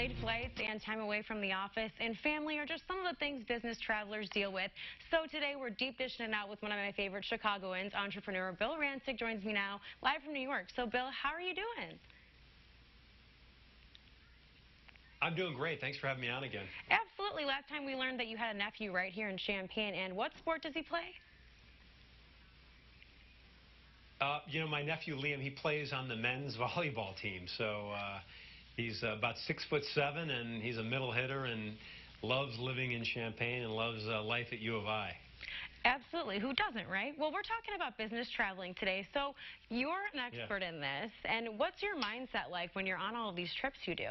delayed flights and time away from the office and family are just some of the things business travelers deal with. So today we're deep dishing it out with one of my favorite Chicagoans, entrepreneur Bill Rancic joins me now live from New York. So Bill, how are you doing? I'm doing great. Thanks for having me on again. Absolutely. Last time we learned that you had a nephew right here in Champaign. And what sport does he play? My nephew Liam, he plays on the men's volleyball team. So he's about 6'7", and he's a middle hitter and loves living in Champaign and loves life at U of I. Absolutely. Who doesn't, right? Well, we're talking about business traveling today. So you're an expert in this. And what's your mindset like when you're on all of these trips you do?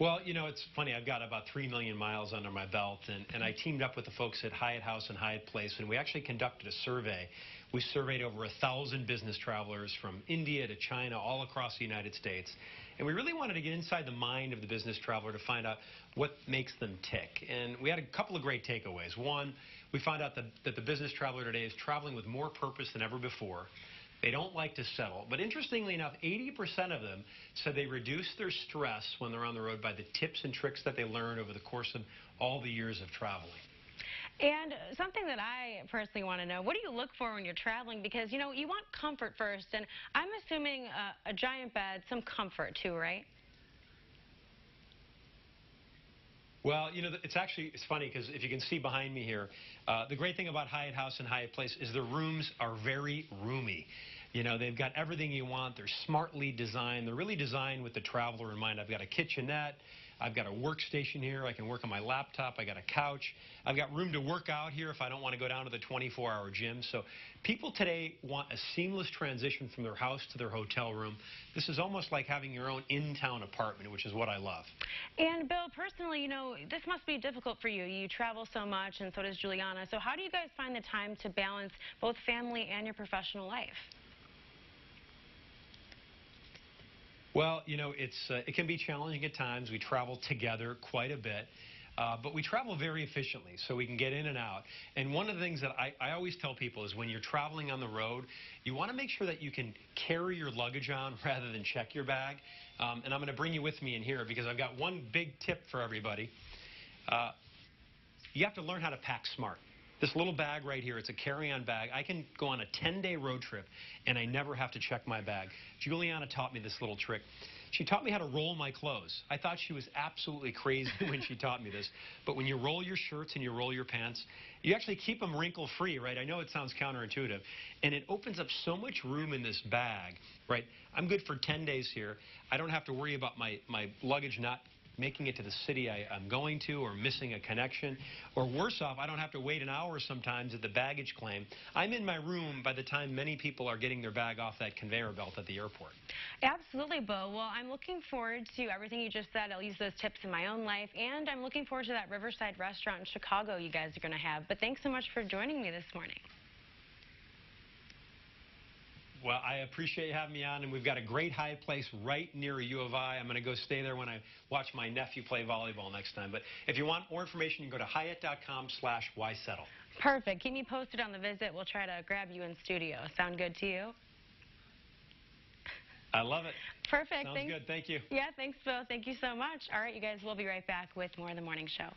Well, it's funny. I've got about 3 million miles under my belt, and I teamed up with the folks at Hyatt House and Hyatt Place, and we actually conducted a survey. We surveyed over 1,000 business travelers from India to China, all across the United States. And we really wanted to get inside the mind of the business traveler to find out what makes them tick. And we had a couple of great takeaways. One, we found out that the business traveler today is traveling with more purpose than ever before. They don't like to settle. But interestingly enough, 80% of them said they reduce their stress when they're on the road by the tips and tricks that they learned over the course of all the years of traveling. And something that I personally want to know, what do you look for when you're traveling? Because, you want comfort first, and I'm assuming a giant bed, some comfort too, right? Well, it's funny because if you can see behind me here, the great thing about Hyatt House and Hyatt Place is the rooms are very roomy. They've got everything you want. They're smartly designed. They're really designed with the traveler in mind. I've got a kitchenette. I've got a workstation here. I can work on my laptop. I got a couch. I've got room to work out here if I don't want to go down to the 24-hour gym. So people today want a seamless transition from their house to their hotel room. This is almost like having your own in-town apartment, which is what I love. And Bill, personally, this must be difficult for you. You travel so much, and so does Juliana. So how do you guys find the time to balance both family and your professional life? Well, it can be challenging at times. We travel together quite a bit, but we travel very efficiently, so we can get in and out. And one of the things that I always tell people is when you're traveling on the road, you want to make sure that you can carry your luggage on rather than check your bag. And I'm going to bring you with me in here because I've got one big tip for everybody. You have to learn how to pack smart. This little bag right here, it's a carry-on bag. I can go on a 10-day road trip, and I never have to check my bag. Juliana taught me this little trick. She taught me how to roll my clothes. I thought she was absolutely crazy when she taught me this. But when you roll your shirts and you roll your pants, you actually keep them wrinkle-free, right? I know it sounds counterintuitive. And it opens up so much room in this bag, right? I'm good for 10 days here. I don't have to worry about my luggage not making it to the city I'm going to, or missing a connection, or worse off, I don't have to wait an hour sometimes at the baggage claim. I'm in my room by the time many people are getting their bag off that conveyor belt at the airport. Absolutely, Bill. Well, I'm looking forward to everything you just said. I'll use those tips in my own life, and I'm looking forward to that Riverside restaurant in Chicago you guys are going to have. But thanks so much for joining me this morning. Well, I appreciate you having me on, and we've got a great Hyatt Place right near U of I. I'm going to go stay there when I watch my nephew play volleyball next time. But if you want more information, you can go to hyatt.com/whysettle. Perfect. Keep me posted on the visit. We'll try to grab you in studio. Sound good to you? I love it. Perfect. Sounds good. Thank you. Yeah, thanks, Bill. Thank you so much. All right, you guys, we'll be right back with more of the morning show.